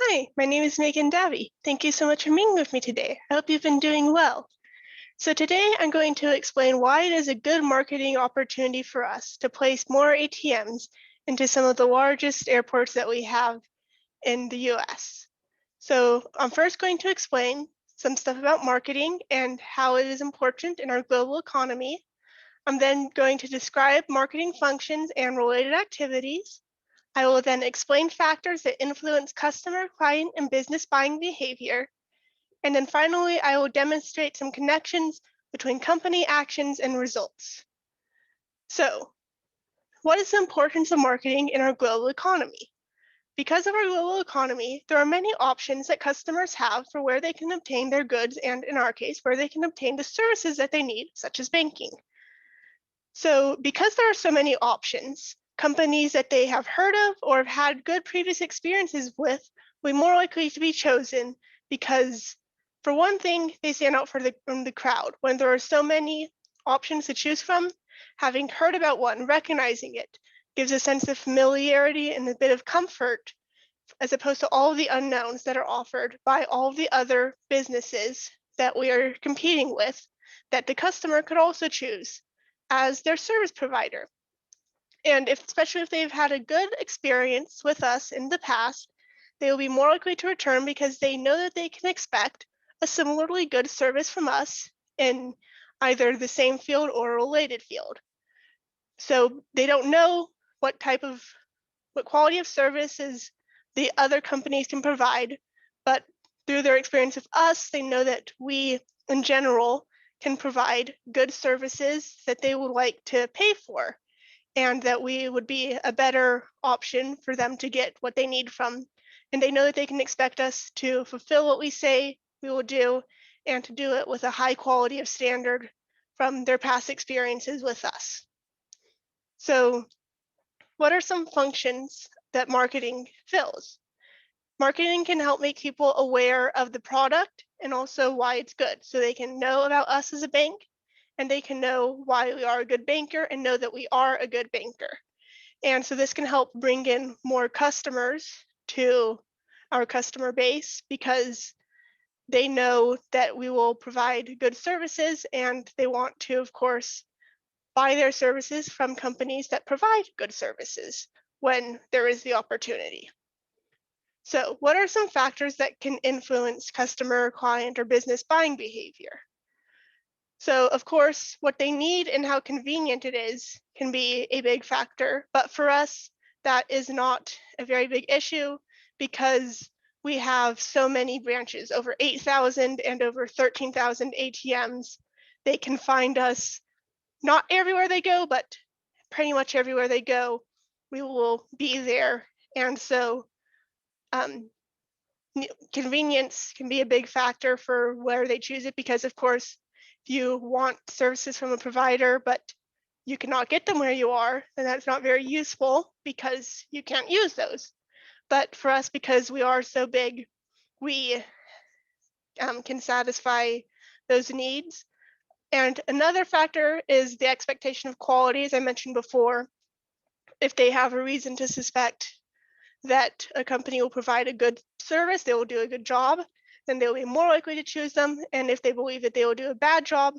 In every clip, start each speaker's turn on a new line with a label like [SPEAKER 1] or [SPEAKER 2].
[SPEAKER 1] Hi, my name is Megan Davi. Thank you so much for being with me today. I hope you've been doing well. So today I'm going to explain why it is a good marketing opportunity for us to place more ATMs into some of the largest airports that we have in the US. So I'm first going to explain some stuff about marketing and how it is important in our global economy. I'm then going to describe marketing functions and related activities. I will then explain factors that influence customer, client, and business buying behavior. And then finally, I will demonstrate some connections between company actions and results. So, what is the importance of marketing in our global economy? Because of our global economy, there are many options that customers have for where they can obtain their goods and, in our case, where they can obtain the services that they need, such as banking. So because there are so many options, companies that they have heard of or have had good previous experiences with will be more likely to be chosen because, for one thing, they stand out from the crowd. When there are so many options to choose from, having heard about one, recognizing it, gives a sense of familiarity and a bit of comfort as opposed to all of the unknowns that are offered by all of the other businesses that we are competing with that the customer could also choose as their service provider. And especially if they've had a good experience with us in the past, they will be more likely to return because they know that they can expect a similarly good service from us in either the same field or a related field. So they don't know what quality of services the other companies can provide, but through their experience with us, they know that we, in general, can provide good services that they would like to pay for, and that we would be a better option for them to get what they need from. And they know that they can expect us to fulfill what we say we will do and to do it with a high quality of standard from their past experiences with us. So what are some functions that marketing fills? Marketing can help make people aware of the product and also why it's good. So they can know about us as a bank and they can know why we are a good banker and know that we are a good banker. And so this can help bring in more customers to our customer base because they know that we will provide good services and they want to, of course, buy their services from companies that provide good services when there is the opportunity. So, what are some factors that can influence customer, client, or business buying behavior? So, of course, what they need and how convenient it is can be a big factor. But for us, that is not a very big issue because we have so many branches, over 8,000 and over 13,000 ATMs. They can find us not everywhere they go, but pretty much everywhere they go, we will be there. And so um, convenience can be a big factor for where they choose it because, of course, if you want services from a provider, but you cannot get them where you are, then that's not very useful because you can't use those. But for us, because we are so big, we can satisfy those needs. And another factor is the expectation of quality, as I mentioned before. If they have a reason to suspect that a company will provide a good service, they will do a good job, then they will be more likely to choose them. And if they believe that they will do a bad job,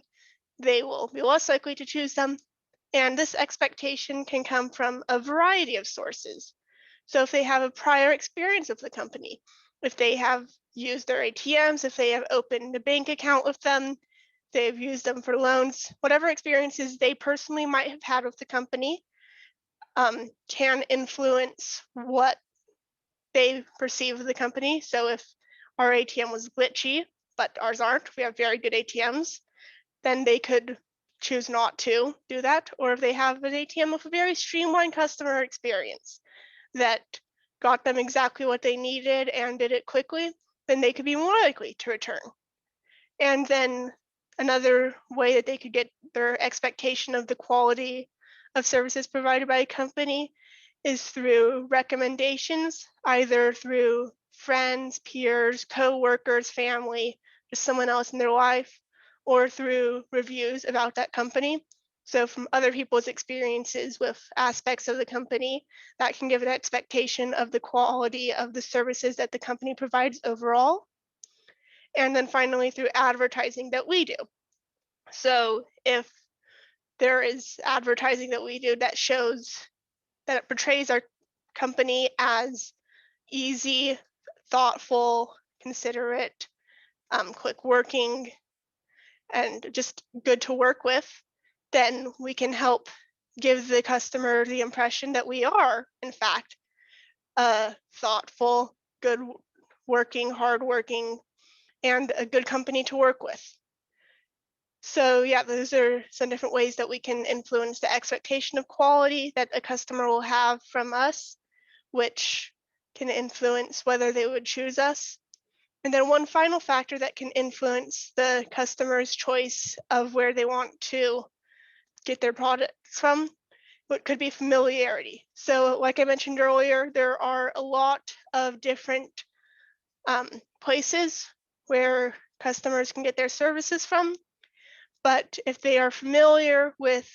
[SPEAKER 1] they will be less likely to choose them. And this expectation can come from a variety of sources. So if they have a prior experience of the company, if they have used their ATMs, if they have opened a bank account with them, they've used them for loans, whatever experiences they personally might have had with the company can influence what they perceive of the company. So if our ATM was glitchy, but ours aren't, we have very good ATMs, then they could choose not to do that. Or if they have an ATM with a very streamlined customer experience that got them exactly what they needed and did it quickly, then they could be more likely to return. And then another way that they could get their expectation of the quality of services provided by a company is through recommendations, either through friends, peers, co-workers, family, just someone else in their life, or through reviews about that company. So from other people's experiences with aspects of the company, that can give an expectation of the quality of the services that the company provides overall. And then finally, through advertising that we do. So if there is advertising that we do that shows that it portrays our company as easy, thoughtful, considerate, quick working, and just good to work with, then we can help give the customer the impression that we are, in fact, a thoughtful, good working, hardworking, and a good company to work with. So yeah, those are some different ways that we can influence the expectation of quality that a customer will have from us, which can influence whether they would choose us. And then one final factor that can influence the customer's choice of where they want to get their products from, what could be familiarity. So like I mentioned earlier, there are a lot of different places where customers can get their services from. But if they are familiar with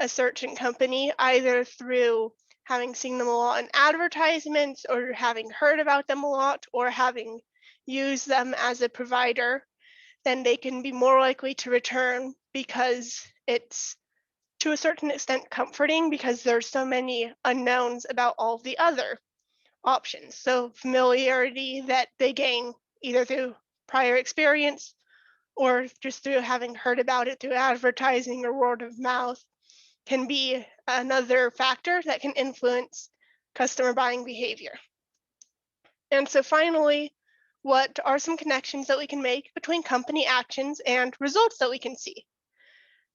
[SPEAKER 1] a certain company, either through having seen them a lot in advertisements or having heard about them a lot or having used them as a provider, then they can be more likely to return because it's to a certain extent comforting because there's so many unknowns about all the other options. So familiarity that they gain either through prior experience or just through having heard about it through advertising or word of mouth can be another factor that can influence customer buying behavior. And so finally, what are some connections that we can make between company actions and results that we can see?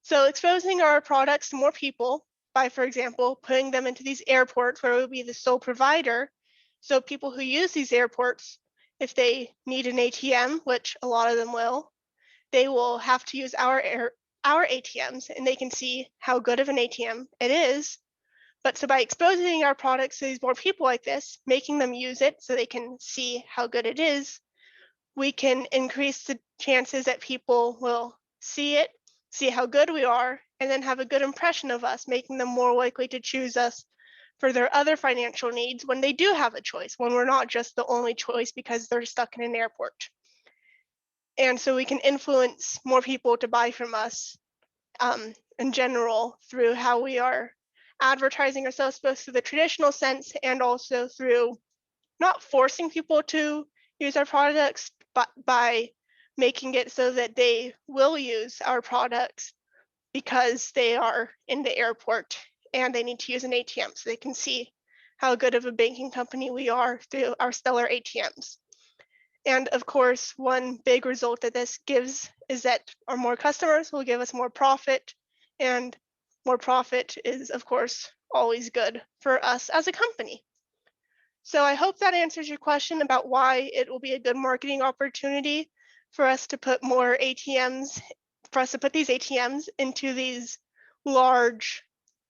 [SPEAKER 1] So exposing our products to more people by, for example, putting them into these airports where we'll be the sole provider. So people who use these airports, if they need an ATM, which a lot of them will, they will have to use our ATMs and they can see how good of an ATM it is. But so by exposing our products to these more people like this, making them use it so they can see how good it is, we can increase the chances that people will see it, see how good we are, and then have a good impression of us, making them more likely to choose us for their other financial needs when they do have a choice, when we're not just the only choice because they're stuck in an airport. And so we can influence more people to buy from us in general through how we are advertising ourselves, both through the traditional sense and also through not forcing people to use our products, but by making it so that they will use our products because they are in the airport and they need to use an ATM so they can see how good of a banking company we are through our stellar ATMs. And of course, one big result that this gives is that our more customers will give us more profit, and more profit is, of course, always good for us as a company. So I hope that answers your question about why it will be a good marketing opportunity for us to put more ATMs, for us to put these ATMs into these large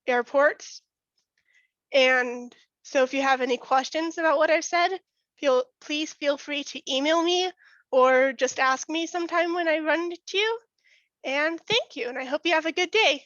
[SPEAKER 1] airports. And so if you have any questions about what I've said, please feel free to email me or just ask me sometime when I run into you. And thank you, and I hope you have a good day.